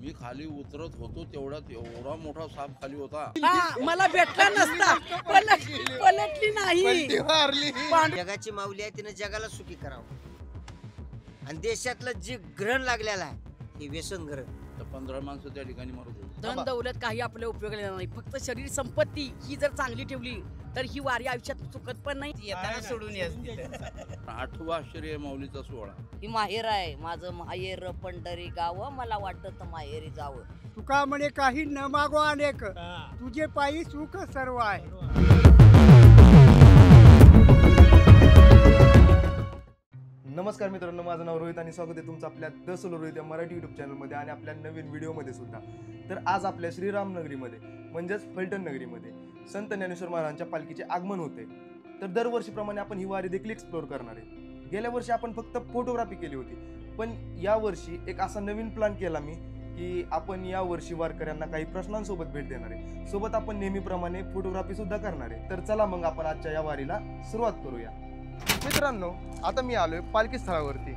मी खाली उतरत होतो तेवढ्यात एवढा मोठा साप खाली होता. मला भेटला नसता, पलटली नाही. जगाची माऊली आहे, तिने जगाला सुखी करावं. आणि देशातलं जे ग्रहण लागलेलं आहे हे व्यसन ग्रहण. 15 माणसं त्या ठिकाणी मरत होती. धन दौलत काही आपल्या उपयोगाला येणार नाही. फक्त शरीर संपत्ती ही जर चांगली ठेवली तर ही वारी आयुष्यात चुकत पण नाही. येताना सोडून यायचं. 8वं आश्चर्य आहे माऊलीचा सोहळा. ही माहेर आहे माझं, माहेर पंढरी गाव, मला वाटत माहेरी जावं. तुका म्हणे काही न मागो अनेक, तुझे पायी सुख सर्व आहे. नमस्कार मित्रांनो, माझं नाव रोहित आणि स्वागत आहे तुमचं आपल्या द सोलो रोहित या मराठी यूट्यूब चॅनलमध्ये आणि आपल्या नवीन व्हिडिओमध्ये सुद्धा. तर आज आपल्या श्रीराम नगरीमध्ये म्हणजेच फलटण नगरीमध्ये संत ज्ञानेश्वर महाराजांच्या पालखीचे आगमन होते. तर दरवर्षीप्रमाणे आपण ही वारी देखील एक्सप्लोअर करणार आहे. गेल्या वर्षी आपण फक्त फोटोग्राफी केली होती, पण यावर्षी एक असा नवीन प्लॅन केला मी की आपण यावर्षी वारकऱ्यांना काही प्रश्नांसोबत भेट देणार आहे. सोबत आपण नेहमीप्रमाणे फोटोग्राफी सुद्धा करणार आहे. तर चला मग आपण आजच्या या वारीला सुरुवात करूया. मित्रांनो, आता मी आलोय पालखी स्थळावरती,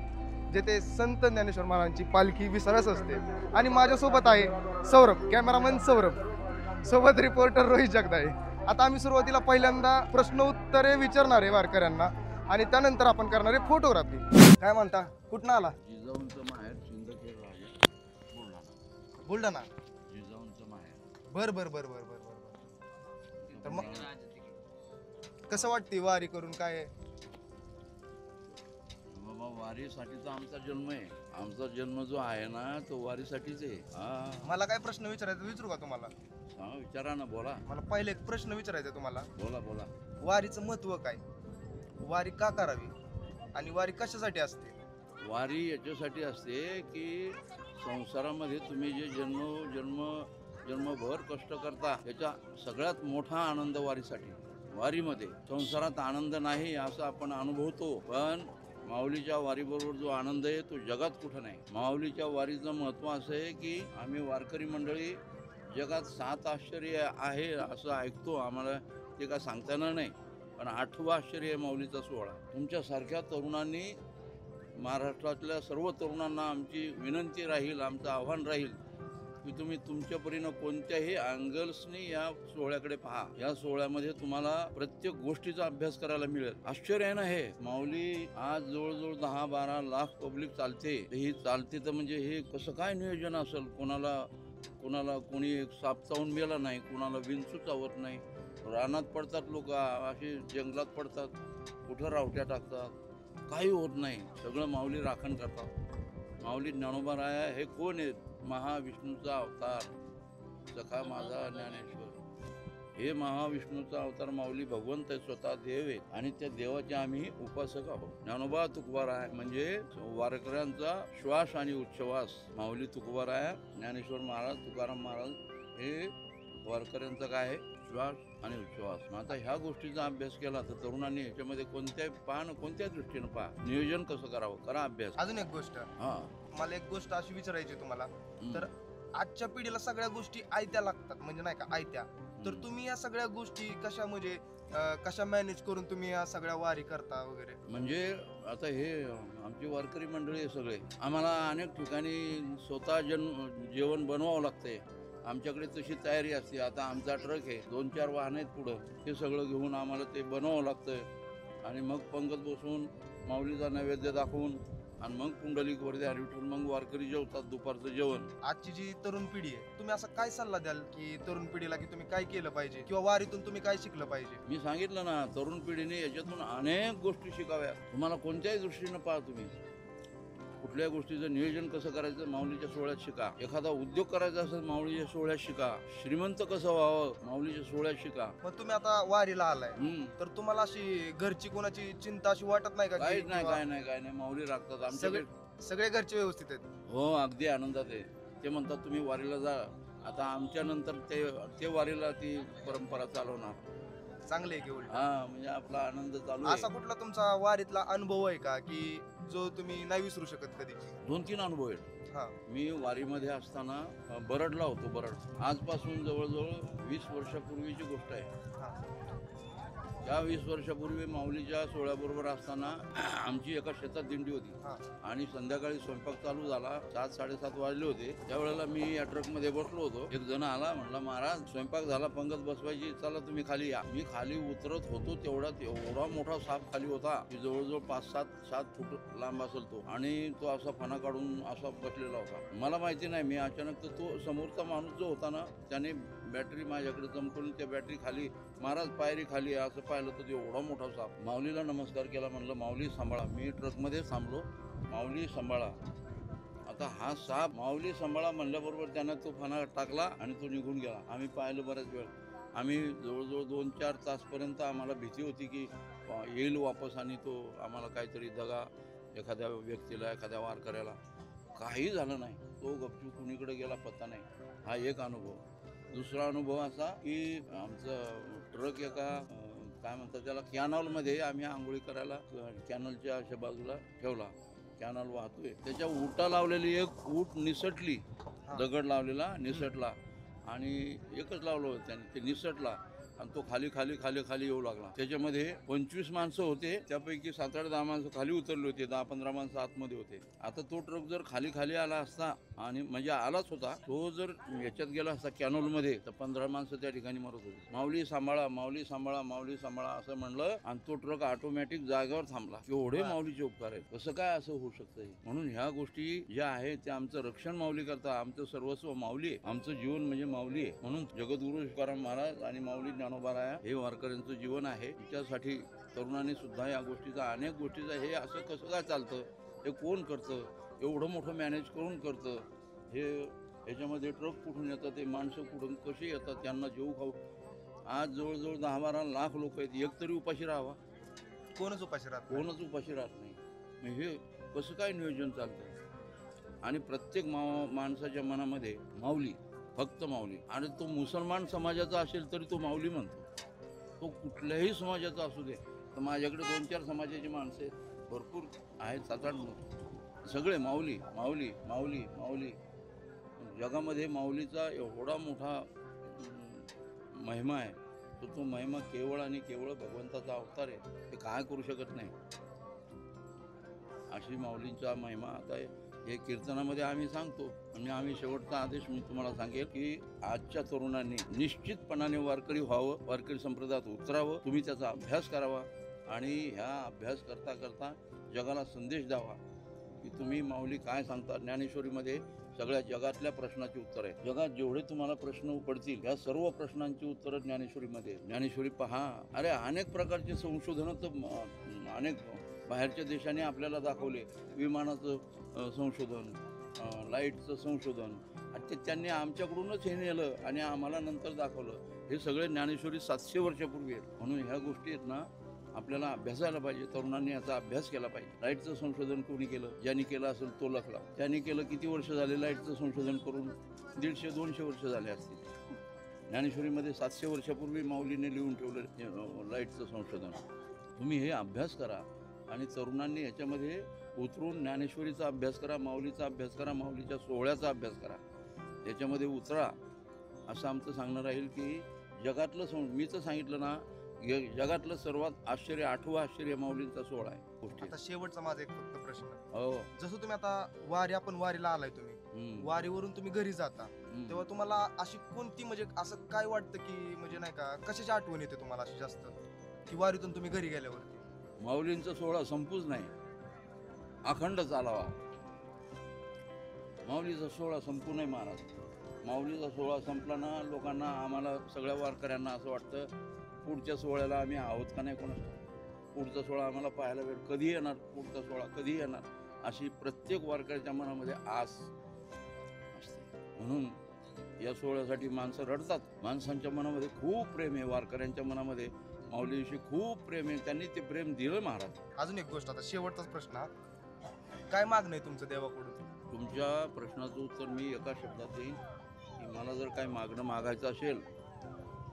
जेथे संत ज्ञानेश्वर महाराजांची पालखी विसाव्यास असते. आणि माझ्यासोबत आहे सौरभ, कॅमेरामॅन सौरभ, सोबत रिपोर्टर रोहित जगदाळे. आता आम्ही सुरुवातीला पहिल्यांदा प्रश्न उत्तरे विचारणार आहे वारकऱ्यांना आणि त्यानंतर आपण करणार आहे फोटोग्राफी. काय म्हणता, कुठं आला? जिजाऊंचं माहेर सिंदखेड राजा, बुलढाणा. बुलढाणा. जिजाऊंचं माहेर. बर बर बर बर बर बर. तर मग कसं वाटते वारी करून? काय बाबा, वारीसाठीचा आमचा जन्म आहे. आमचा जन्म जो आहे ना तो वारीसाठीच आहे. मला काय प्रश्न विचारायचा विचारू का तुम्हाला? विचारा ना, बोला. मला पहिले एक प्रश्न विचारायचा तुम्हाला. बोला. वारीचं महत्व काय? वारी का करावी आणि वारी कशासाठी असते? वारी याच्यासाठी असते की संसारामध्ये तुम्ही जे जन्मभर कष्ट करता त्याचा सगळ्यात मोठा आनंद वारीसाठी. वारीमध्ये संसारात आनंद नाही असं आपण अनुभवतो, पण माऊलीच्या वारीबरोबर जो आनंद आहे तो जगात कुठं नाही. माऊलीच्या वारीचं महत्व असं आहे की आम्ही वारकरी मंडळी जगात 7 आश्चर्य आहे असं ऐकतो. आम्हाला ते काय सांगता येणार नाही, पण 8वं आश्चर्य आहे माऊलीचा सोहळा. तुमच्यासारख्या तरुणांनी, महाराष्ट्रातल्या सर्व तरुणांना आमची विनंती राहील, आमचं आव्हान राहील की तुम्ही तुमच्या परीनं कोणत्याही अँगल्सनी या सोहळ्याकडे पहा. या सोहळ्यामध्ये तुम्हाला प्रत्येक गोष्टीचा अभ्यास करायला मिळेल. आश्चर्य आहे ना हे. माऊली आज जवळजवळ 10-12 लाख पब्लिक चालते. ही चालते तर म्हणजे हे कसं काय नियोजन असेल? कोणाला कोणी साप चावून मेला नाही, कोणाला विंचू चावत नाही. रानात पडतात लोक, असे जंगलात पडतात, कुठं रावट्या टाकतात, काही होत नाही. सगळं माऊली राखण करतात. माऊली ज्ञानोबा राया हे कोण आहेत? महाविष्णूचा अवतार, सखा माझा ज्ञानेश्वर. हे महाविष्णूचा अवतार माऊली भगवंत आहे, स्वतः देव आहे आणि त्या देवाचे आम्ही उपासक आहोत. ज्ञानोबा तुकोबाराय म्हणजे वारकऱ्यांचा श्वास आणि उच्छ्वास. माऊली तुकोबाराय, ज्ञानेश्वर महाराज, तुकाराम महाराज हे वारकऱ्यांचा काय आहे? श्वास आणि उच्छ्वास. आता ह्या गोष्टीचा अभ्यास केला तर तरुणांनी ह्याच्यामध्ये कोणत्या दृष्टीनं पहा, नियोजन कसं करावं, करा अभ्यास. अजून एक गोष्ट, मला एक गोष्ट अशी विचारायची तुम्हाला. तर आजच्या पिढीला सगळ्या गोष्टी आयत्या लागतात, म्हणजे नाही का आयत्या. तर तुम्ही या सगळ्या गोष्टी कशा मॅनेज करून तुम्ही या सगळ्या वारी करता वगैरे? म्हणजे आता हे आमची वारकरी मंडळी आहे सगळे. आम्हाला अनेक ठिकाणी स्वतः जेवण बनवावं लागतंय. आमच्याकडे तशी तयारी असते. आता आमचा ट्रक आहे, 2-4 वाहन आहेत पुढं, ते सगळं घेऊन आम्हाला ते बनवावं लागतं आणि मग पंगत बसून माऊलीचा नैवेद्य दाखवून आणि मग पुंडलिक वरती हरिविठ्ठल, मग वारकरी जेवतात दुपारचं जेवण. आजची जी तरुण पिढी आहे, तुम्ही असा काय सल्ला द्याल की तरुण पिढीला की तुम्ही काय केलं पाहिजे किंवा वारीतून तुम्ही काय शिकलं पाहिजे? मी सांगितलं ना, तरुण पिढीने याच्यातून अनेक गोष्टी शिकाव्या. तुम्हाला कोणत्याही दृष्टीनं पहा, तुम्ही कुठल्या गोष्टीचं नियोजन कसं करायचं माऊलीच्या सोहळ्यात शिका. एखादा उद्योग करायचा असेल माऊलीच्या सोहळ्यात शिका. श्रीमंत कसं व्हावं माऊलीच्या सोहळ्यात शिका. मग तुम्ही आता वारीला आलाय तर तुम्हाला अशी घरची कोणाची चिंता अशी वाटत नाही का? काय नाही, माऊली राखतात आमच्याकडे. सगळे घरचे व्यवस्थित आहेत? हो, अगदी आनंदात आहे. ते म्हणतात तुम्ही वारीला जा. आता आमच्या नंतर ते वारीला ती परंपरा चालवणार. चांगले आहे की उलट? म्हणजे आपला आनंद चालू आहे. असा कुठला तुमचा वारीतला अनुभव आहे का की जो तुम्ही नाही विसरू शकत कधी? 2-3 अनुभव आहेत. मी वारीमध्ये असताना बरडला होतो. बरड आजपासून जवळजवळ 20 वर्षापूर्वीची गोष्ट आहे. त्या 20 वर्षापूर्वी माऊलीच्या सोहळ्याबरोबर असताना आमची एका शेतात दिंडी होती हा. आणि संध्याकाळी स्वयंपाक चालू झाला, 7-7:30 वाजले होते. त्यावेळेला मी या ट्रकमध्ये बसलो होतो. एक जण आला, म्हणला महाराज स्वयंपाक झाला, पंगत बसवायची, चला तुम्ही खाली या. मी खाली उतरत होतो तेवढ्यात एवढा मोठा साप खाली होता की जवळजवळ 5-7 फूट लांब असेल तो, आणि तो असा फणा काढून असा बसलेला होता. मला माहिती नाही, मी अचानक तो समोरचा माणूस जो होता ना, त्याने बॅटरी माझ्याकडे चमकवून त्या बॅटरी खाली, महाराज पायरी खाली आहे असं पाहिलं तर एवढा मोठा साप. माऊलीला नमस्कार केला, म्हणलं माऊली सांभाळा. मी ट्रकमध्ये थांबलो, माऊली सांभाळा. आता हा साप माऊली सांभाळा म्हणल्याबरोबर त्यानं तो फणा टाकला आणि तो निघून गेला. आम्ही पाहिलं बऱ्याच वेळ. आम्ही जवळजवळ 2-4 तासपर्यंत आम्हाला भीती होती की येईल वापस आणि तो आम्हाला काहीतरी दगा, एखाद्या व्यक्तीला, एखाद्या वारकऱ्याला. काही झालं नाही, तो गपचूप कुणीकडे गेला पत्ता नाही. हा एक अनुभव. दुसरा अनुभव असा की आमचं ट्रक एका काय म्हणतात त्याला, कॅनॉलमध्ये आम्ही आंघोळी करायला कॅनलच्या अशा बाजूला ठेवला. कॅनल वाहतोय, त्याच्या उटा लावलेली एक ऊट निसटली, दगड लावलेला निसटला, आणि एकच लावलं होतं त्याने, ते निसटला आणि तो खाली खाली खाली खाली येऊ लागला. त्याच्यामध्ये 25 माणसं होते, त्यापैकी 7-8-10 माणसं खाली उतरले होते, 10-15 माणसं आतमध्ये होते. आता तो ट्रक जर खाली खाली आला असता, आणि म्हणजे आलाच होता, तो जर याच्यात गेला असता कॅनोलमध्ये, तर 15 माणसं त्या ठिकाणी मरत होती. माऊली सांभाळा, माऊली सांभाळा, माऊली सांभाळा असं म्हणलं आणि तो ट्रक ऑटोमॅटिक जागेवर थांबला. एवढे माऊलीचे उपकार आहेत. कसं काय असं होऊ शकतं? म्हणून ह्या गोष्टी ज्या आहेत त्या आमचं रक्षण माऊली करता. आमचं सर्वस्व माऊली आहे, आमचं जीवन म्हणजे माऊली आहे. म्हणून जगद्गुरु तुकाराम महाराज आणि माऊली ज्ञानोबाराया हे वारकऱ्यांचं जीवन आहे. तिच्यासाठी तरुणांनी सुद्धा या गोष्टीचा, अनेक गोष्टीचा, हे असं कसं काय चालतं, हे कोण करतं, एवढं मोठं मॅनेज करून करतं, हे ह्याच्यामध्ये ट्रक कुठून येतात, ते माणसं कुठून कशी येतात, त्यांना जेऊ खाऊ. आज जवळजवळ 10-12 लाख लोक आहेत, एक तरी उपाशी राहावा? कोणच उपाशी राहत नाही. कोणच उपाशी राहत नाही. मग हे कसं काय नियोजन चालतं? आणि प्रत्येक माणसाच्या मनामध्ये माऊली, फक्त माऊली. आणि तो मुसलमान समाजाचा असेल तरी तो माऊली म्हणतो, तो कुठल्याही समाजाचा असू दे. तर माझ्याकडे 2-4 समाजाची माणसं आहेत, भरपूर आहेत, 7-8 सगळे माऊली माऊली माऊली माऊली. जगामध्ये माऊलीचा एवढा मोठा महिमा आहे, तो महिमा केवळ आणि केवळ भगवंताचा अवतार आहे, ते काय करू शकत नाही. अशी माऊलींचा महिमा आता हे कीर्तनामध्ये आम्ही सांगतो. आणि आम्ही शेवटचा आदेश मी तुम्हाला सांगेल की आजच्या तरुणांनी निश्चितपणाने वारकरी व्हावं, वारकरी संप्रदायात उतरावं. तुम्ही त्याचा अभ्यास करावा आणि ह्या अभ्यास करता करता जगाला संदेश द्यावा की तुम्ही माऊली काय सांगता. ज्ञानेश्वरीमध्ये सगळ्या जगातल्या प्रश्नाची उत्तर आहे. जगात जेवढे तुम्हाला प्रश्न पडतील, या सर्व प्रश्नांची उत्तरं ज्ञानेश्वरीमध्ये. ज्ञानेश्वरी पहा. अरे अनेक प्रकारचे संशोधन तर अनेक बाहेरच्या देशाने आपल्याला दाखवले. विमानाचं संशोधन, लाईटचं संशोधन, ते त्यांनी आमच्याकडूनच हे नेलं आणि आम्हाला नंतर दाखवलं. हे सगळे ज्ञानेश्वरी 700 वर्षापूर्वी आहेत. म्हणून ह्या गोष्टी आहेत ना, आपल्याला अभ्यासायला पाहिजे. तरुणांनी याचा अभ्यास केला पाहिजे. लाईटचं संशोधन कोणी केलं? ज्यांनी केलं असेल तो लखला. त्यांनी केलं किती वर्ष झाले लाईटचं संशोधन करून? 150-200 वर्ष झाले असतील. ज्ञानेश्वरीमध्ये 700 वर्षापूर्वी माऊलीने लिहून ठेवलं लाईटचं संशोधन. तुम्ही हे अभ्यास करा आणि तरुणांनी ह्याच्यामध्ये उतरून ज्ञानेश्वरीचा अभ्यास करा, माऊलीचा अभ्यास करा, माऊलीच्या सोहळ्याचा अभ्यास करा, त्याच्यामध्ये उतरा. असं आमचं सांगणं राहील की जगातलं मी तर सांगितलं ना, जगातलं सर्वात आश्चर्य, 8वं आश्चर्य माऊलींचा सोहळा आहे. गोष्टी आता शेवटचा माझा एक फक्त प्रश्न. हो. जसं तुम्ही आता आपण वारीला आलाय, तुम्ही वारीवरून तुम्ही घरी जाता, तेव्हा तुम्हाला अशी कोणती, म्हणजे असं काय वाटतं की म्हणजे नाही का, कशाची आठवण येते तुम्हाला अशी जास्त, की वारीतून तुम्ही घरी गेल्यावरती? माऊलींचा सोहळा संपूच नाही, अखंड चालावा. माऊलीचा सोहळा संपू नये महाराज. माऊलीचा सोहळा संपला ना, लोकांना, आम्हाला सगळ्या वारकऱ्यांना असं वाटतं पुढच्या सोहळ्याला आम्ही आहोत का नाही कोणास. पुढचा सोहळा आम्हाला पाहायला वेळ कधी येणार, पुढचा सोहळा कधी येणार, अशी प्रत्येक वारकऱ्याच्या मनामध्ये आस असते. म्हणून या सोहळ्यासाठी माणसं रडतात. माणसांच्या मनामध्ये खूप प्रेम आहे, वारकऱ्यांच्या मनामध्ये माऊलीविषयी खूप प्रेम आहे. त्यांनी ते प्रेम दिलं महाराज. अजून एक गोष्ट, आता शेवटचाच प्रश्न, काय मागणं आहे तुमचं देवाकडून? तुमच्या प्रश्नाचं उत्तर मी एका शब्दात देईन की मला जर काही मागणं मागायचं असेल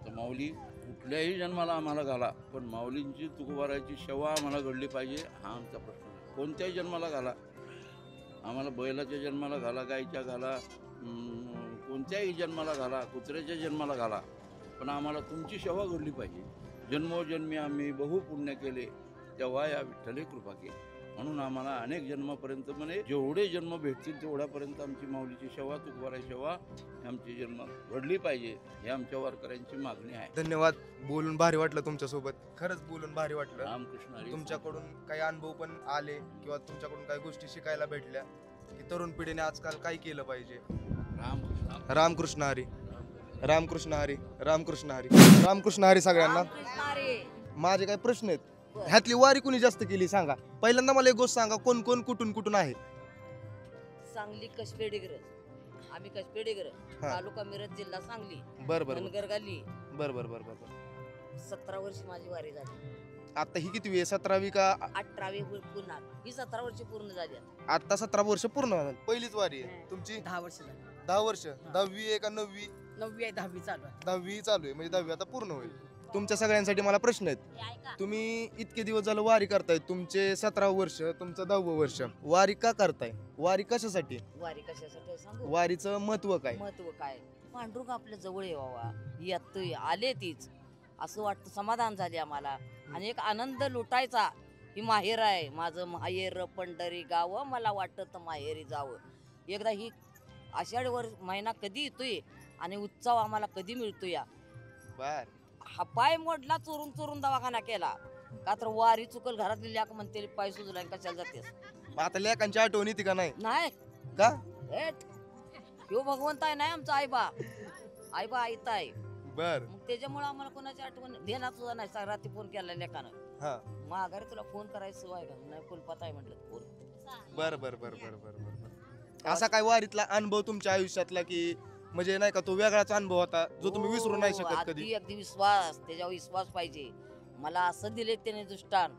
तर माऊली कुठल्याही जन्माला आम्हाला घाला, पण माऊलींची तुकोबाराची सेवा आम्हाला घडली पाहिजे, हा आमचा प्रश्न आहे. कोणत्याही जन्माला घाला, आम्हाला बैलाच्या जन्माला घाला, गाईच्या घाला, कोणत्याही जन्माला घाला, कुत्र्याच्या जन्माला घाला, पण आम्हाला तुमची सेवा घडली पाहिजे. जन्मोजन्मी आम्ही बहु पुण्य केले तेव्हा या विठ्ठले कृपा केली. म्हणून आम्हाला अनेक जन्मापर्यंत म्हणे जेवढे जन्म भेटतील तेवढ्यापर्यंत आमची माऊलीची सेवा तुकोबाराची सेवा आमची जन्म घडली पाहिजे ही आमच्या वारकऱ्यांची मागणी आहे. धन्यवाद. बोलून भारी वाटलं तुमच्यासोबत, खरंच बोलून भारी वाटलं. रामकृष्ण हरी. तुमच्याकडून काही अनुभव पण आले किंवा तुमच्याकडून काही गोष्टी शिकायला भेटल्या की तरुण पिढीने आजकाल काय केलं पाहिजे. रामकृष्ण रामकृष्ण हरी, रामकृष्ण हरी, रामकृष्ण हरी, रामकृष्ण हरी सगळ्यांना. माझे काही प्रश्न आहेत. ह्यातली वारी कुणी जास्त केली सांगा. पहिल्यांदा मला एक गोष्ट सांगा, कोण कोण कुठून कुठून आहे. सांगली कशपेडीगर, आम्ही कशपेडीगर, हा. तालुका मिरज, जिल्हा सांगली, बर बर धनगर गल्ली. बर बर बर बर 17 वर्ष माझी वारी झाली. आता ही किती 17वी का 18वी पूर्ण, ही 17 वर्ष पूर्ण झाली. आता 17 वर्ष पूर्ण झाली. पहिलीच वारी आहे तुमची. 10 वर्ष झाली. 10 वर्ष. 10वी आहे का 9वी? 9वी आहे, 10वी चालू आहे. 10वी चालू आहे म्हणजे 10वी आता पूर्ण होईल. तुमच्या सगळ्यांसाठी मला प्रश्न आहेत. तुम्ही इतके दिवस झालं वारी करताय, तुमचे 17 वर्ष, तुमचं 10वं वर्ष. वारी का करताय? वारी कशासाठी? वारी कशासाठी आहे सांगू? वारीचं महत्व काय? महत्व काय? पांडुरंग आपल्या जवळ यावा, येतोय, आले तीच असं वाटतं. समाधान झाले आम्हाला आणि एक आनंद लुटायचा. ही माहेर आहे माझं, माहेर पंढरी गाव, मला वाटत माहेरी जावं. एकदा ही आषाढ महिना कधी येतोय आणि उत्सव आम्हाला कधी मिळतोय. बर. हा पाय मोडला, चोरून चोरून दवाखाना केला का तर वारी चुकल. घरातली लेक म्हणते पाय सुजला कशाला जातेस. मग आता लेकांची आठवण येते का नाही? नाही का? ह्यो भगवंत आहे, नाही आमचा आईबा. आईबा आईत आहे. बर. मग त्याच्यामुळे आम्हाला कोणाची आठवण देणार सुद्धा नाही. रात्री फोन केला लेकानं, हा. माघारी तुला फोन करायचं आहे का? नाही, कुलपात आहे म्हटलं फोन. बर बर बर बर बर बर. असा काय वारीतला अनुभव तुमच्या आयुष्यातला की म्हणजे नाही का तो वेगळाच अनुभव होता जो तुम्ही विसरू नाही हो, शकत कधी? अगदी विश्वास, त्याच्यावर विश्वास पाहिजे. मला असं दिले त्याने दृष्टान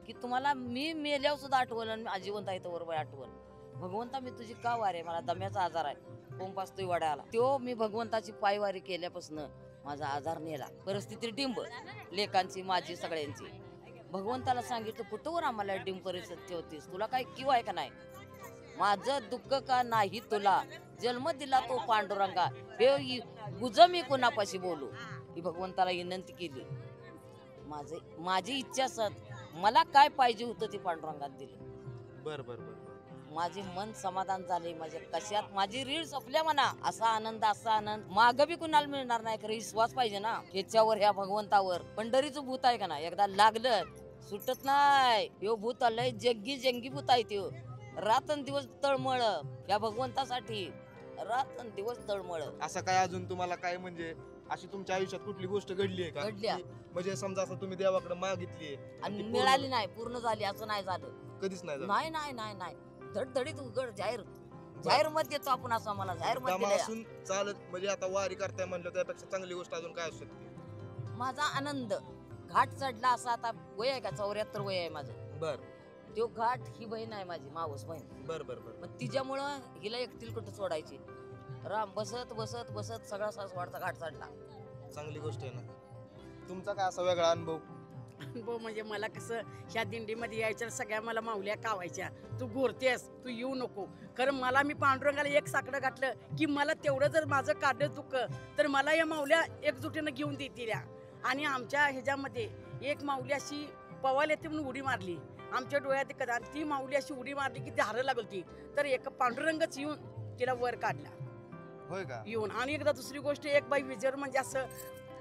की तुम्हाला मी मेल्यावर सुद्धा आठवण आणि आजीवंत आहे तर बरोबर आठवण. भगवंता मी तुझी का वारी, मला दम्याचा आजार आहे, कोंब पाचतोय वड्याला. तो मी भगवंताची पायवारी केल्यापासून माझा आजार नेला. परिस्थिती डिंब, लेकांची माझी सगळ्यांची. भगवंताला सांगितलं कुठवर आम्हाला डिंब परिस्थिती होतीस, तुला काय किंवा आहे का नाही. माझं दुःख का नाही तुला, जन्म दिला तो पांडुरंगा, हे गुज मी कोणापाशी बोलू. ही भगवंताला विनंती केली. माझी इच्छा सत, मला काय पाहिजे होतं ते पांडुरंगात दिलं. बर बर बर. माझे मन समाधान झाले. माझ्या कशात माझी रीळ सपल्या म्हणा. असा आनंद माग बी कुणाला मिळणार नाही. खरं विश्वास पाहिजे ना ह्याच्यावर, ह्या भगवंतावर. पंढरीचं भूत आहे का ना, एकदा लागलं सुटत नाही. ह्यो भूत आलंय जंगी भूत आहे. त्यो रात्रंदिवस तळमळ या भगवंतासाठी, रात्रंदिवस तळमळ. असं काय अजून तुम्हाला काय म्हणजे अशी तुमच्या आयुष्यात कुठली गोष्ट घडली आहे का? घडल्या. म्हणजे समजा असं तुम्ही देवाकडे मागितली आणि मिळाली नाही, पूर्ण झाली असं नाही झालं. कधीच नाही झालं? नाही नाही नाही नाही. धडधडीत उघड जाहीर मत देतो आपण. असं मला जाहीर मत दमा दिलंय. असून चालत म्हणजे आता वारी करताय म्हणलं त्यापेक्षा चांगली गोष्ट अजून काय असू शकते? माझा आनंद घाट चढला. असा आता वय आहे का 74 वय आहे माझं. बर. तो घाट ही बहीण आहे माझी, मावस बहीण. बर बर बर. मग तिच्यामुळं हिला एकटील कुठं सोडायची. राम बसत बसत बसत सगळा सासवाडचा घाट चढला. चांगली गोष्ट आहे ना. तुमचा काय असा वेगळा अनुभव? अनुभव म्हणजे मला कसं ह्या दिंडीमध्ये यायच्या सगळ्या मला माऊल्या कावायच्या, तू गोरतेस, तू येऊ नको. खरं मला मी पांडुरंगाला एक साकडं घातलं की मला तेवढं जर माझं काढलं दुःख तर मला या माऊल्या एकजुटीनं घेऊन देतील. आणि आमच्या ह्याच्यामध्ये एक माऊली अशी पवाल येते म्हणून उडी मारली आमच्या डोळ्यात कदा. ती माऊली अशी उडी मारली की ती हार लागली. तर एक पांडुरंगच येऊन तिला वर काढला. होय का? येऊन. आणि एकदा दुसरी गोष्ट, एक बाई विजेवर म्हणजे असं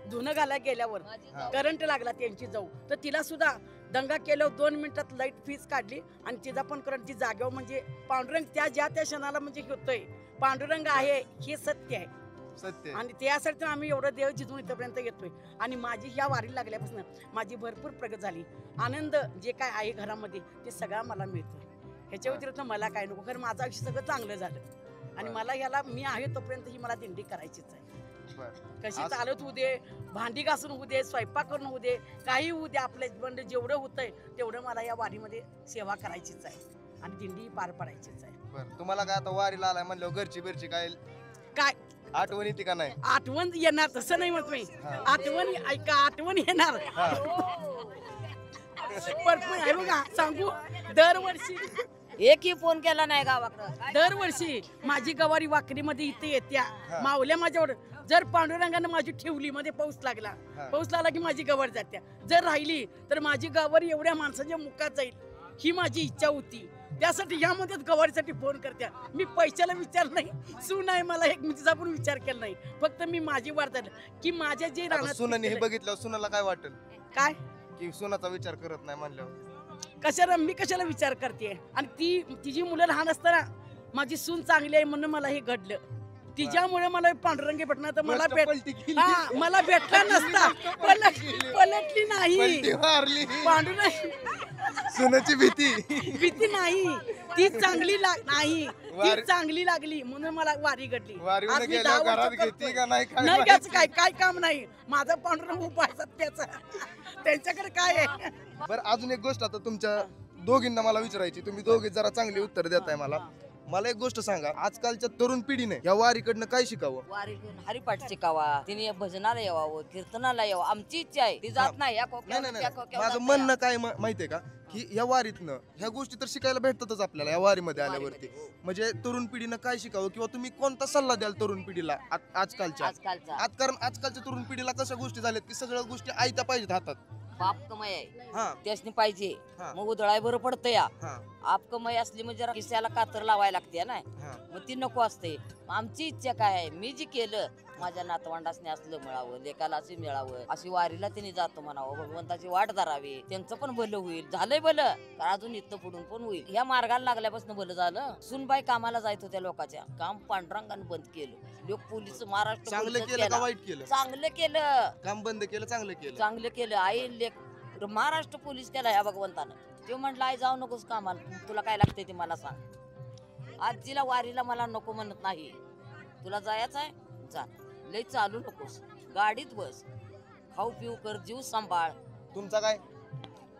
धुणं घालायला गेल्यावर हा. करंट लागला त्यांची जाऊ, तर तिला सुद्धा दंगा केल्यावर 2 मिनिटात लाईट फीज काढली आणि तिचा पण करंट ती जागेवर. म्हणजे पांडुरंग त्या क्षणाला म्हणजे होतोय. पांडुरंग आहे हे सत्य आहे. सत्य. आणि त्यासाठी आम्ही एवढं देव जिथून इथपर्यंत येतोय. आणि माझी ह्या वारी लागल्यापासून माझी भरपूर प्रगती झाली. आनंद जे काय आहे घरामध्ये ते सगळा मला मिळतोय. ह्याच्या व्यतिरिक्त मला काय नको. खरं माझं आयुष्य सगळं चांगलं झालं. आणि मला ह्याला मी आहे तोपर्यंत ही मला दिंडी करायचीच आहे. कशी चालत होऊ दे, भांडी घासून होऊ दे, स्वयंपाक करून होऊ दे, काही होऊ दे, आपल्या म्हणजे जेवढं होतंय तेवढं मला या वारीमध्ये सेवा करायचीच आहे आणि दिंडी पार पडायचीच आहे. बरं. तुम्हाला काय आता वारीला आलाय म्हणल्यावर घरची बिरची काय आठवण येते का नाही? आठवण येणार तसं नाही म्हणत मी. आठवण ऐका, आठवण येणार. भरपूर आहे बघा. सांगू, दरवर्षी एकही फोन केला नाही गावाकडं. दरवर्षी माझी गवारी वाकरीमध्ये इथे येत्या. माऊल्या माझ्यावर जर पांडुरंगानं माझी ठेवली मध्ये पाऊस लागला, हा. पाऊस लागला की माझी गवर जात्या, जर राहिली तर माझी गवर एवढ्या माणसाच्या मुखात जाईल ही माझी इच्छा होती. त्यासाठी यामध्येच गवारीसाठी फोन करत्या. मी पैशाला विचार नाही, सून आहे मला एक, मी तिचा पण विचार केला नाही. फक्त मी माझी वाट झाली की माझ्या जे आता रानात सुनाने हे पिकलेलं- बघितलं, सुनाला काय वाटेल काय की सुनाचा विचार करत नाही म्हणल्यावर? कशाला मी कशाला विचार करते, आणि तिची मुलं लहान असताना माझी सून चांगली आहे म्हणून मला हे घडलं. तिच्यामुळे मला पांडुरंगी भेटणार तर मला गोष्ट पलटी केली. हा मला भेटला नसता, पलटली नाही. पलटी मारली. पांडुरंग सुनाची भीती. भीती नाही, ती चांगली नाही, ती वारी- चांगली लागली म्हणून मला वारी घडली. वारीवर आज मी गेल्यावर 10 घरात वर्ष घेते करतोय. का नाही काय नाही माहित. घ्यायचं काय काम नाही, माझा पांडुरंग उपाय त्याचा, त्यांच्याकडे काय आहे. बरं अजून एक गोष्ट आता तुमच्या दोघींना मला विचारायची, तुम्ही दोघे जरा चांगली उत्तर देताय मला एक गोष्ट सांगा, आजकालच्या तरुण पिढीने या वारीकडनं काय शिकावं? वारी हरिपाठ शिकावा, तिने भजनाला यावं, कीर्तनाला यावं. आमची इच्छा आहे, ती जात नाही या नाही कोक्यावर, नाही त्या नाही. कोक्यावर माझं जाते. म्हणणं काय माहितीये का, की या वारीतनं ह्या गोष्टी तर शिकायला भेटतातच आपल्याला या वारीमध्ये आल्यावरती. वारीमध्ये, हो. म्हणजे तरुण पिढीनं काय शिकावं किंवा तुम्ही कोणता सल्ला द्याल तरुण पिढीला आजकालच्या? आजकालचा कारण आजकालच्या तरुण पिढीला कशा गोष्टी झाल्यात की सगळ्या गोष्टी आयत्या पाहिजेत हातात. बाप कमाई आहे, हा त्यासनी पाहिजे, हा. मग उधळाय बरं पडतं या. हा आप कमाई असली म्हणजे जरा खिशाला कातर लावायला लागते ना, हा मग ती नको असते. आमची इच्छा काय आहे, मी जी केलं माझ्या नातवंडासने असलं मिळावं, लेकाला असे मिळावं, अशी वारीला तिने जातो म्हणावं, भगवंताची वाट धरावी, त्यांचं पण भलं होईल. झालंय भलं तर अजून इथं पुढून पण होईल. ह्या मार्गाला लागल्यापासून भलं झालं. सुनबाई कामाला जायत होत्या लोकांच्या, काम पांडुरंगानं बंद केलं. लोक पोलीस महाराष्ट्र चांगलं पोलीसच केलं का केला. वाईट केलं? चांगलं केलं, काम बंद केलं, चांगलं केलं. चांगलं केलं. आई लेक महाराष्ट्र पोलीस केला ह्या भगवंतानं. तो म्हटलं आई जाऊ नकोस कामाला, तुला काय लागते ते मला सांग. आजीला वारीला मला नको म्हणत नाही, तुला जायचं आहे जा, लय चालू नकोस, गाडीत बस, खाऊ पिऊ कर, जीव सांभाळ. तुमचा काय?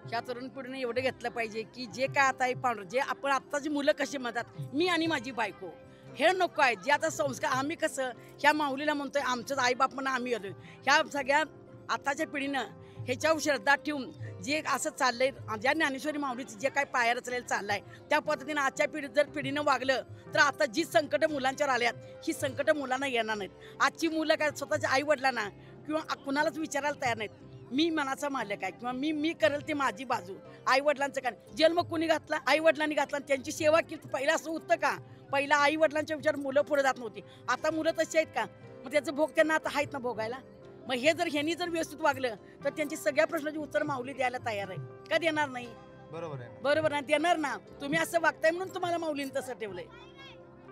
ह्या तरुण पिढीने एवढं घेतलं पाहिजे की जे काय आता हे पांढर, जे आपण आत्ताची मुलं कशी म्हणतात मी आणि माझी बायको, हे नको आहे. जे आता संस्कार आम्ही कसं ह्या माऊलीला म्हणतोय, आमच्याच आईबाप म्हणून आम्ही येतोय, ह्या सगळ्या आताच्या पिढीनं ह्याच्यावर श्रद्धा ठेवून जे असं चाललंय, ज्या ज्ञानेश्वरी माऊलीचं जे काय पाया रचलेलं चाललंय त्या पद्धतीने आजच्या पिढीत जर पिढीनं वागलं तर आता जी संकट मुलांच्यावर आल्यात ही संकट मुलांना येणार नाहीत. आजची मुलं काय स्वतःच्या आई वडिलांना किंवा कुणालाच विचारायला तयार नाहीत. मी मनाचा मालक आहे किंवा मी करेल ते माझी बाजू. आई वडिलांचं काय जन्म कोणी घातला, आई वडिलांनी घातला, त्यांची सेवा केली. पहिला असं होतं का? पहिला आई वडिलांच्या विचार मुलं पुढे जात नव्हती. आता मुलं तशी आहेत का? मग त्याचं भोग त्यांना आता आहेत ना भोगायला. मग हे जर ह्यांनी जर व्यवस्थित वागलं तर त्यांची सगळ्या प्रश्नाची उत्तर माऊली द्यायला तयार आहे का? देणार नाही? बरोबर आहे. बरोबर ना, देणार ना. तुम्ही असं वागताय म्हणून तुम्हाला माऊलीने तसं ठेवलंय.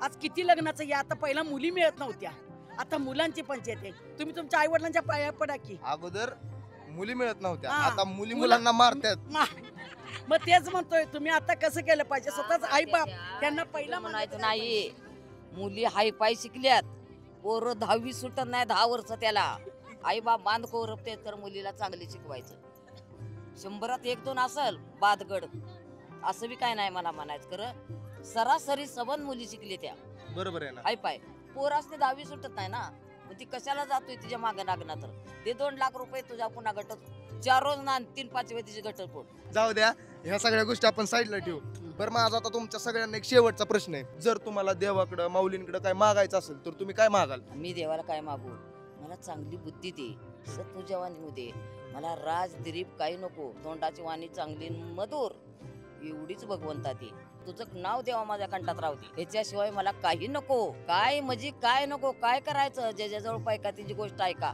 आज किती लग्नाचं या, आता पहिला मुली मिळत नव्हत्या, आता मुलांची पंचायत आहे. तुम्ही तुमच्या आई वडिलांच्या पाया पडा की. अगोदर मुली मिळत नव्हत्या, हा. आता मुली मुलांना मारतात. मग तेच म्हणतोय, तुम्ही आता कसं केलं पाहिजे? स्वतःच आई बाप त्यांना पहिला म्हणायचं नाही. मुली हाय पाय शिकल्यात, पोरं 10वी सुटत नाही 10 वर्ष त्याला. आई बाप बांध कोरपते तर मुलीला चांगले शिकवायचं. 100त 1-2 असल बादगड, असं बी काय नाही मला म्हणायचं. खरं सरासरी सबंध मुली शिकले त्या बरोबर आहे ना. हाय पाय. पोरासने 10वी सुटत नाही ना, मग ती कशाला जातोय तिच्या मागे लागणार? तर ते 2 लाख रुपये तुझ्या पुन्हा गटत 4 रोज ना 3-5 वेळ तिची गटत पोट. जाऊ द्या, ह्या सगळ्या गोष्टी आपण साईडला ठेवू. बरं माझा आता तुमच्या सगळ्यांना एक शेवटचा प्रश्न आहे. जर तुम्हाला देवाकडं माऊलींकडे काय मागायचं असेल तर तुम्ही काय मागाल? मी देवाला काय मागू? मला चांगली बुद्धी दे, सत्व जवानी होऊ दे, मला राज दिरीप काही नको, तोंडाची वाणी चांगली मधुर, एवढीच भगवंता दे. तुझं नाव देवा माझ्या कंठात राहते, ह्याच्याशिवाय मला काही नको. काय म्हणजे काय नको, काय करायचं? ज्याच्याजवळ पैका तिची गोष्ट ऐका,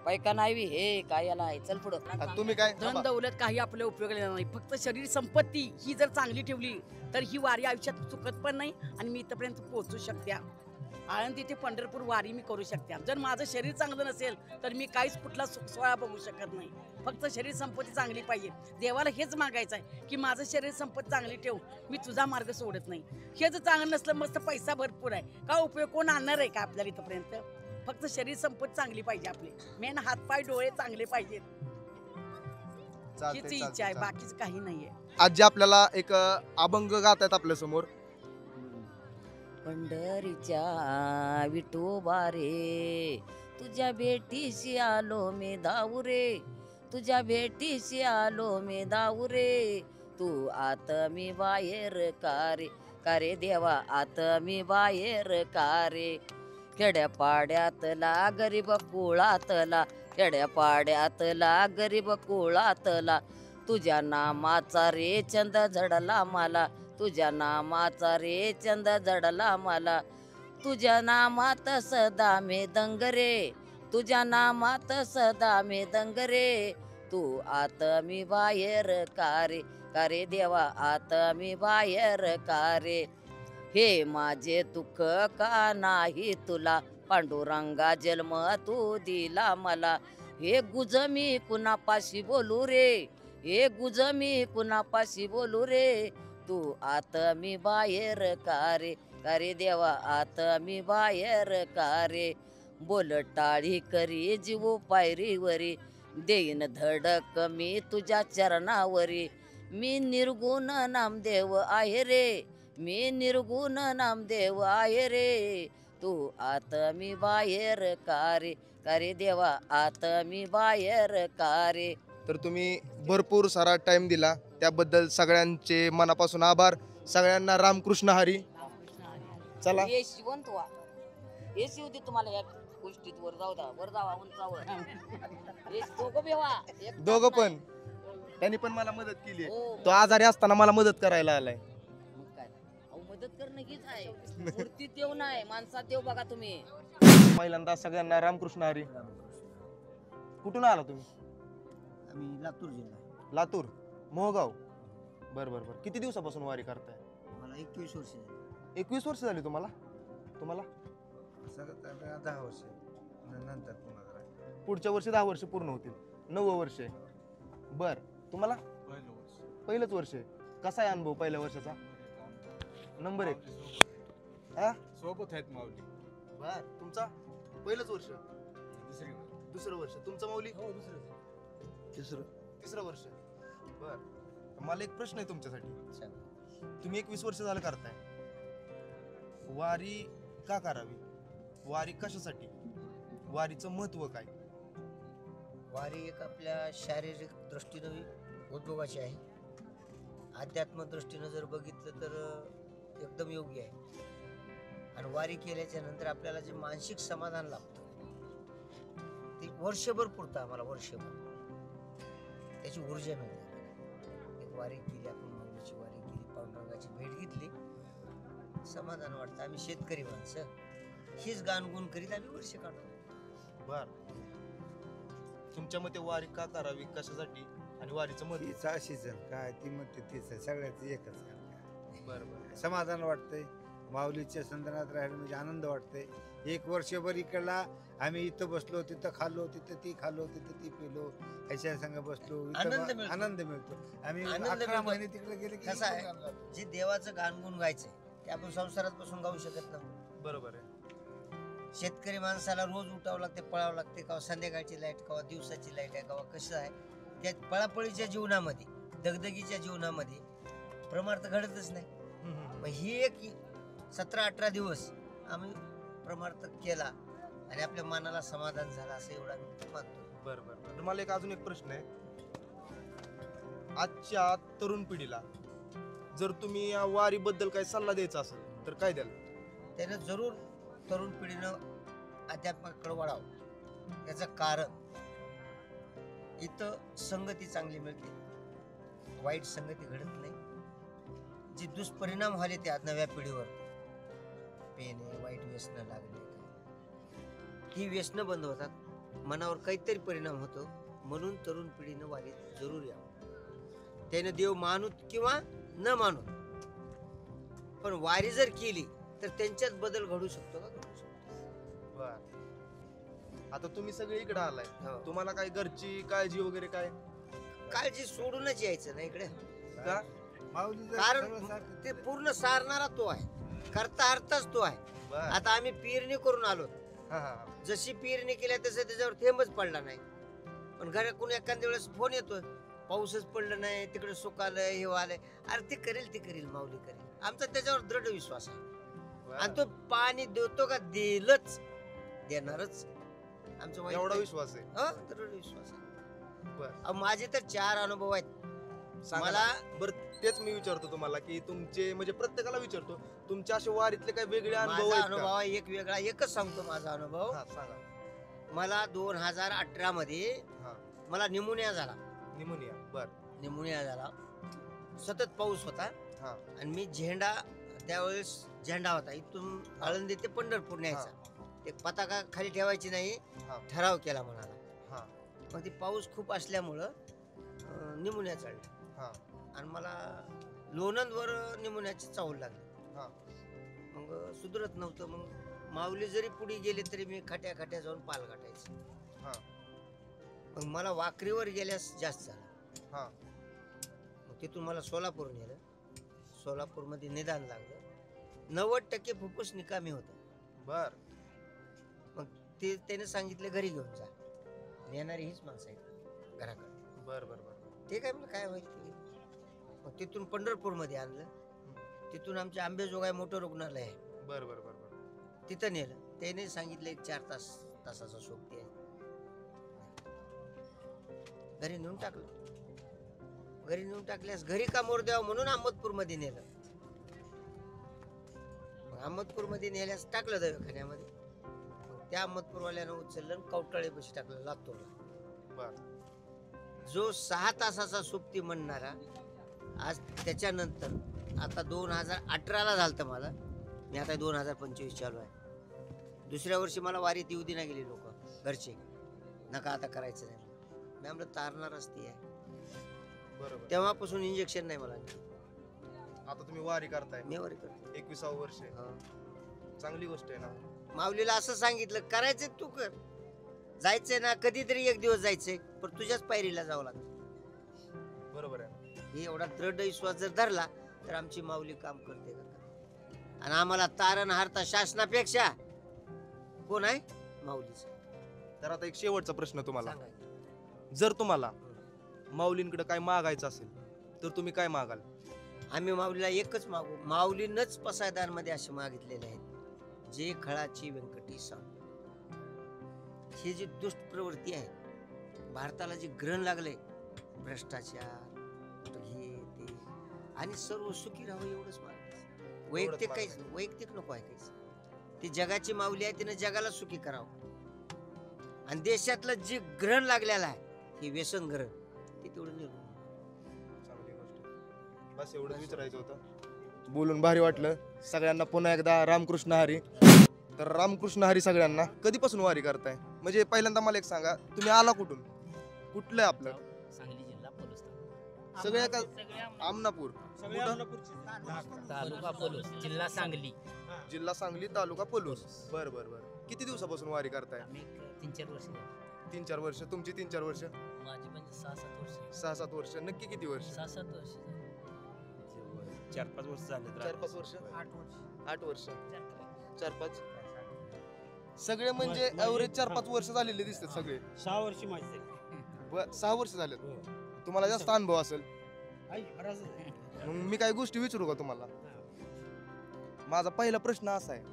पैका नाही हे काय याला आहे. चल पुढं. आता तुम्ही काय? धन दौलत काही आपल्या उपयोगाला येणार नाही. फक्त शरीर संपत्ती ही जर चांगली ठेवली तर ही वारी आयुष्यात चुकत पण नाही आणि मी इथपर्यंत पोहोचू शकते. आळंदी ते पंढरपूर वारी मी करू शकते. जर माझं शरीर चांगलं नसेल तर मी काहीच कुठला सुख सोहळा बघू शकत नाही. फक्त शरीर संपत्ती चांगली पाहिजे. देवाला हेच मागायचं आहे की माझं शरीर संपत्ती चांगली ठेव, मी तुझा मार्ग सोडत नाही. हे जर चांगलं नसलं, मस्त पैसा भरपूर आहे, का उपयोग? कोण आणणार आहे का आपल्याला इथपर्यंत? फक्त शरीर संपत्ती चांगली पाहिजे. आपले मेन हातपाय डोळे चांगले पाहिजेत, हीच इच्छा आहे, बाकीच काही नाहीये. आजी आपल्याला एक अभंग गात आहेत आपल्या समोर. पंढरीच्या विठोबा रे, तुझ्या भेटीशी आलो मी धावू रे, तुझ्या भेटीशी आलो मी धावू रे, तू आत मी बाहेर का रे देवा, आत मी बाहेर का रे. खेड्यापाड्यातला गरीब कुळातला, खेड्यापाड्यातला गरीब कुळातला, तुझ्या नामाचा रे चंद झडला मला, तुझ्या नामाचा रे चंद झडला मला, तुझ्या नामात सदा मे दंग रे, तुझ्या नामात सदा मे दंग रे, तू आत मी बाहेर कारे देवा आत मी बाहेर कारे, हे माझे दुःख का नाही तुला, पांडुरंगा जन्म तू दिला मला, हे गुज मी कुणापाशी बोलू रे, हे गुज मी कुणापाशी बोलू रे, तू आत मी बाहेर कारे देवा आत मी बाहेर कारे, बोल टाळी करी जीव पायरीवरी, देईन धडक मी तुझ्या चरणावरी, मी निर्गुण नामदेव आहे रे, मी निर्गुण नामदेव आहे रे, तू आत मी बाहेर कारे देवा आत मी बाहेर कारे. तर तुम्ही भरपूर सारा टाइम दिला त्याबद्दल सगळ्यांचे मनापासून आभार. सगळ्यांना रामकृष्ण हरी. चला हे शिवंत व्हा, हे शिवते तुम्हाला या गोष्टीत वर जावा उंचावर, हे दोघं बी व्हा, एक दोघं नाही. पण त्यांनी पण मला मदत केली. हो. तो आजारी असताना मला मदत करायला आलाय. मग काय अहो, मदत करणं हीच आहे, मूर्तीत देव नाही माणसात देव बघा तुम्ही. पहिल्यांदा सगळ्यांना रामकृष्ण हरी. कुठून आला तुम्ही? आम्ही लातूर जिल्हा. लातूर मोहगाव. बर बर बर. किती दिवसापासून वारी करताय? मला 21 वर्ष झाली. 21 वर्ष झाली तुम्हाला? तुम्हाला 10 वर्ष नंतर पुन्हा करा. पुढच्या वर्षी 10 वर्ष पूर्ण होतील. 9वं वर्ष आहे. बर. तुम्हाला पहिलंच वर्ष आहे. कसा आहे अनुभव पहिल्या वर्षाचा? नंबर 1. हा सोबत आहेत माऊली. बर. तुमचा पहिलंच वर्ष? दुसरं वर्ष. तुमचं माऊली? तिसरं वर्ष. बर. मला एक प्रश्न आहे तुमच्यासाठी. तुम्ही 21 वर्ष झालं करताय, वारी का करावी? वारी कशासाठी? वारीचं महत्व काय? वारी एक आपल्या शारीरिक दृष्टीनं उपयोगाची आहे, आध्यात्म दृष्टीनं जर बघितलं तर एकदम योग्य आहे. आणि वारी केल्याच्या नंतर आपल्याला जे मानसिक समाधान लाभतं ते वर्षभर पुरतं आम्हाला, वर्षभर त्याची ऊर्जा मिळते. एक वारी केली आपण, माऊलीची वारी केली, पांडुरंगाची भेट घेतली, समाधान वाटतं. आम्ही शेतकरी माणसं, हीच गाणगुण करीत आम्ही वर्ष काढतो. बर. तुमच्या मते वारी का करावी, कशासाठी, आणि वारीचं महत्व? तीच अशीच आहे. काय ती म्हणते तीच आहे, सगळ्याच एकच आहे. बर बर. समाधान वाटतंय, माऊलीच्या संधानात राहिलं म्हणजे आनंद वाटतंय. एक वर्षभर इकडला आम्ही इथं बसलो, तिथं खाल्लो, तिथं ती खाल्लो, तिथं ती पिलो, ह्याच्या संग बसलो, इथं आनंद मिळतो. आनंद मिळतो. आम्ही आनंद 11 मिळतो. महिने तिकडे गेले की कसं आहे? इकडे आलो. जे देवाचं गाणगुण गायचंय ते आपण संसारात बसून गाऊ शकत नाही. बरोबर आहे. शेतकरी माणसाला रोज उठावं लागते, पळावं लागते, का संध्याकाळची लाईट, का दिवसाची लाईट आहे, का कसं आहे. त्या पळापळीच्या जीवनामध्ये, दगदगीच्या जीवनामध्ये प्रमार्थ घडतच नाही. मग ही एक 17-18 दिवस आम्ही प्रमार्थ केला आणि आपल्या मनाला समाधान झालं, असं एवढं आम्ही मानतो. बर बर बर. मला अजून एक प्रश्न आहे. आजच्या तरुण पिढीला जर तुम्ही या वारीबद्दल काही सल्ला द्यायचा असेल तर काय द्याल? त्यानं जरूर तरुण पिढीनं अध्यात्माकडे वळावं. याचं कारण इथं संगती चांगली मिळते, वाईट संगती घडत नाही. जे दुष्परिणाम झाले त्या नव्या पिढीवर, पेने, वाईट व्यसनं लागले, ही व्यसनं बंद होतात, मनावर काहीतरी परिणाम होतो. म्हणून तरुण पिढीनं वारीत जरूर यावं. त्यानं देव मानूत किंवा न मानूत, पण वारी जर केली तर त्यांच्यात बदल घडू शकतो का? घडू शकतो. बर. आता तुम्ही सगळे इकडे आलाय, हो. तुम्हाला काय घरची काळजी वगैरे काय? काळजी सोडूनच यायचं ना इकडे. का? माऊलीचं कारण सगळं सारखं ते पूर्ण सारणारा तो आहे, करता अर्थच तो आहे. बर. आता आम्ही पेरणी करून आलो, हा हा. जशी पेरणी केल्या तसं त्याच्यावर थेंबच पडला नाही. पण घरातून एखाद्या वेळेस फोन येतोय, पाऊसच पडलं नाही, तिकडे सुकालंय, हे आलंय. अरे ते करेल माऊली करेल, आमचा त्याच्यावर दृढ विश्वास आहे. आणि तो पाणी देतो का? देणारच. आमचा एवढा विश्वास आहे. दृढ विश्वास आहे. बर. माझे तर 4 अनुभव आहेत. सांगा मला ना. बरं तेच मी विचारतो तुम्हाला की तुमचे म्हणजे प्रत्येकाला विचारतो तुमच्या असे वारीतले काही वेगळे अनुभव माझा आहेत अनुभव का? आहे एक वेगळा, एकच सांगतो माझा अनुभव. हा सांगा. मला 2018 मध्ये हा. मला निमोनिया झाला. निमोनिया. बर. निमोनिया झाला, सतत पाऊस होता हा. आणि मी त्यावेळेस झेंडा होता इथून आळंदी ते पंढरपूर न्यायचा. ते पताका खाली ठेवायची नाही, हा. ठराव केला म्हणाला. हा. मग ती पाऊस खूप असल्यामुळं निमोनिया हा. चढला आणि मला लोणंदवर निमोनियाची चावल लागली. हा. मग सुधरत नव्हतं. मग माऊली जरी पुढे गेले तरी मी खाट्या जाऊन पाल गाठायचे. हा. मग मला वाकरीवर गेल्यास जास्त झाला. हा. मग तिथून मला सोलापूर नेलं. सोलापूरमध्ये निदान लागलं. 90% फुफ्फुस निकामी होतं. बर. मग त्याने सांगितलं घरी घेऊन जा. नेणारी हीच माणसं आहेत घराकडे. बर बर बर. ते काय म्हणलं काय होईल ते. मग तिथून पंढरपूरमध्ये आणलं. तिथून आमच्या आंबेजोगाई मोठं रुग्णालय आहे, बर बर बर बर. तिथं नेलं. त्याने सांगितलं 1 4 तासाचा सोबती आहे. घरी नेऊन टाकलं. घरी नेऊन टाकल्यास घरी का मोर द्यावं म्हणून अहमदपूरमध्ये नेलं. मग अहमदपूरमध्ये नेल्यास टाकलं दवाखान्यामध्ये. मग त्या अहमदपूरवाल्यानं उचललं आणि कवटाळे बशी टाकलं लातूरला. बर. जो 6 तासाचा सोबती म्हणणारा आज त्याच्यानंतर आता 2018ला झालतं मला. मी आता 2025 चालू आहे. दुसऱ्या वर्षी मला वारीत येऊ दिना गेली लोक घरचे. नका आता करायचं नाही. मी म्हणलं तारणारच ती आहे. बरोबर. तेव्हापासून इंजेक्शन नाही मला. आता तुम्ही वारी करताय, मी वारी करतो. 21वे वर्ष आहे. हा. चांगली गोष्ट आहे ना. माऊलीला असं सांगितलं करायचंय तू कर. जायचंय ना कधीतरी एक दिवस जायचंय, पण तुझ्याच पायरीला जावं लागतं. बरोबर आहे. हे एवढा दृढ विश्वास जर धरला तर आमची माऊली काम करते का. आणि आम्हाला तारणहारता शासनापेक्षा कोण आहे माऊलीच. तर आता एक शेवटचा प्रश्न तुम्हाला. सांगा. जर तुम्हाला माऊलींकडे काय मागायचं असेल तर तुम्ही काय मागाल? आम्ही माऊलीला एकच मागू. माऊलीनंच पसायदान मध्ये असे मागितलेले आहेत, जे खळाची व्यंकटी सांग. ही जी दुष्ट प्रवृत्ती आहे, भारताला जे ग्रहण लागले, भ्रष्टाचार हे ते, आणि सर्व सुखी राहावं एवढंच मागायचं. वैयक्तिक काहीच नाही. वैयक्तिक नको आहे काहीच. ती जगाची माऊली आहे, तिने जगाला सुखी करावं. आणि देशातलं जे ग्रहण लागलेलं आहे, हे व्यसन ग्रहण, ते तेवढं निर्मूल. चांगली गोष्ट आहे. बस एवढंच विचारायचं होतं. बोलून भारी वाटलं. सगळ्यांना पुन्हा एकदा रामकृष्ण हरी. तर रामकृष्ण हरी सगळ्यांना. कधीपासून वारी करताय? म्हणजे पहिल्यांदा मला एक सांगा, तुम्ही आला कुठून? कुठलं आहे आपलं? सांगली जिल्हा पलूस सगळे का आमनापूर? तालुका पलूस जिल्हा सांगली. जिल्हा सांगली, तालुका पलूस. बर बर बर. किती दिवसापासून वारी करताय? आम्ही 3-4 वर्ष झाली. 3-4 वर्ष. तुमची 3-4 वर्ष? माझी म्हणजे 6-7 वर्ष. 6-7 वर्ष. नक्की किती वर्ष? 6-7 वर्ष झाली. 4-5 वर्ष झाले. 4-5 वर्ष. 8 वर्ष. 4-5. सगळे सगळे म्हणजे ऍव्हरेज 4-5 वर्ष झालेले दिसतात सगळे. 6 वर्ष माझी झाली. 6 वर्ष झालेत. तुम्हाला जास्त अनुभव असेल. मग मी काही गोष्टी विचारू का तुम्हाला? माझा पहिला प्रश्न असा आहे,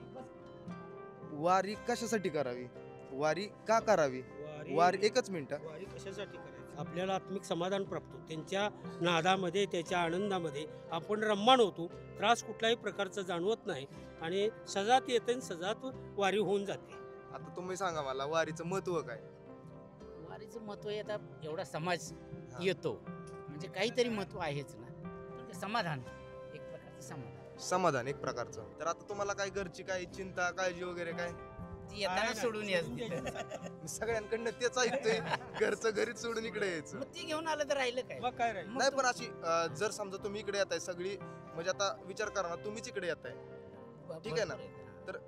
वारी कशासाठी करावी? वारी का करावी? वारी एकच मिनिट. वारी कशासाठी करायची? आपल्याला आत्मिक समाधान प्राप्त होतं. त्यांच्या नादामध्ये, त्याच्या आनंदामध्ये आपण रम्मान होतो. त्रास कुठल्याही प्रकारचा जाणवत नाही आणि सजात येते आणि सजात वारी होऊन जाते. आता तुम्ही सांगा मला वारीचं महत्व काय? वारीचं महत्व आहे, आता एवढा समाज येतो म्हणजे काहीतरी महत्व आहेच ना. पण ते समाधान, एक प्रकारचं समाधान. समाधान एक प्रकारचं. तर आता तुम्हाला काय घरची काय चिंता काळजी वगैरे काय? ती येताना सोडून यायचं. मी सगळ्यांकडनं तेच ऐकतोय, घरचं घरीच सोडून इकडे यायचं. मग ती घेऊन आलं तर राहिलं काय? मग काय राहील? मग नाही तो- पण अशी जर समजा तुम्ही इकडे येताय सगळी, म्हणजे आता विचार करा ना, तुम्हीच इकडे येताय ठीक आहे ना. तर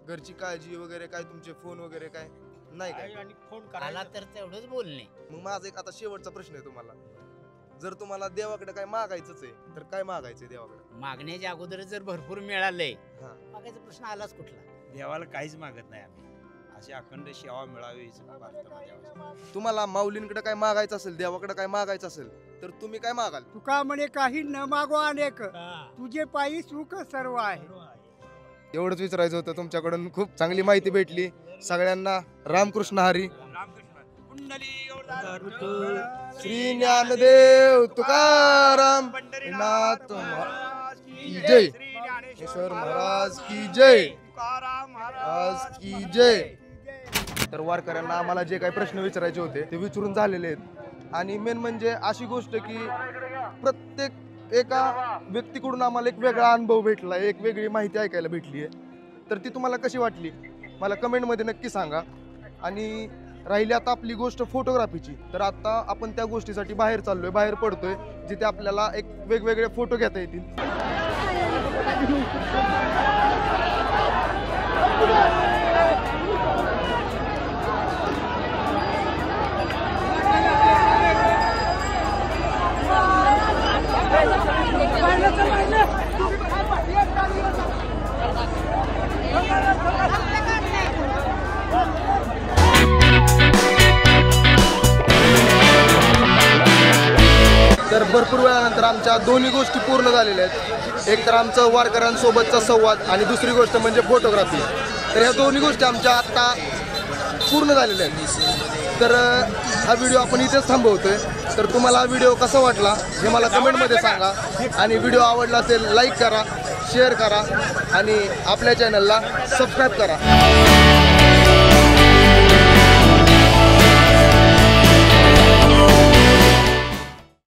घरची काळजी वगैरे काय, तुमचे फोन वगैरे काय नाही काय? आणि फोन आला करायला तर तेवढंच बोलणे. मग माझा एक आता शेवटचा प्रश्न आहे तुम्हाला. जर तुम्हाला देवाकडे काय मागायचंच आहे तर काय मागायचंय देवाकडे? मागण्याच्या अगोदर जर भरपूर मिळालंय, हा. मागायचा प्रश्न आलाच कुठला? देवाला काहीच मागत नाही आम्ही. अशी अखंड सेवा मिळावी हीच प्रार्थना देवाची. तुम्हाला माऊलींकडे काय मागायचं असेल, देवाकडे काय मागायचं असेल तर तुम्ही काय मागाल? तुका म्हणे काही न मागवा अनेक, तुझे पायी सुख सर्व आहे. एवढंच विचारायचं होतं. तुमच्याकडून खूप चांगली माहिती भेटली. सगळ्यांना रामकृष्ण हरी. श्री ज्ञानदेव तुकाराम नाथ महाराज की जय, ज्ञानेश्वर महाराज की जय, महाराज की जय. तर वारकऱ्यांना आम्हाला जे काही प्रश्न विचारायचे होते ते विचारून झालेले आहेत. आणि मेन म्हणजे अशी गोष्ट की प्रत्येक एका व्यक्तीकडून आम्हाला एक वेगळा अनुभव भेटला, एक वेगळी माहिती ऐकायला भेटली आहे. तर ती तुम्हाला कशी वाटली मला कमेंटमध्ये नक्की सांगा. आणि राहिली आता आपली गोष्ट फोटोग्राफीची, तर आता आपण त्या गोष्टीसाठी बाहेर चाललोय, बाहेर पडतोय, जिथे आपल्याला एक वेगवेगळे फोटो घेता येतील. तर भरपूर वेळानंतर आमच्या दोन्ही गोष्टी पूर्ण झालेल्या आहेत. एक तर आमचं वारकऱ्यांसोबतचा संवाद आणि दुसरी गोष्ट म्हणजे फोटोग्राफी. तर ह्या दोन्ही गोष्टी आमच्या आत्ता पूर्ण झालेल्या आहेत. तर हा व्हिडिओ आपण इथेच थांबवतोय. तर तुम्हाला हा व्हिडिओ कसा वाटला हे मला कमेंटमध्ये सांगा. आणि व्हिडिओ आवडला असेल लाईक करा, शेअर करा आणि आपल्या चॅनलला सबस्क्राईब करा.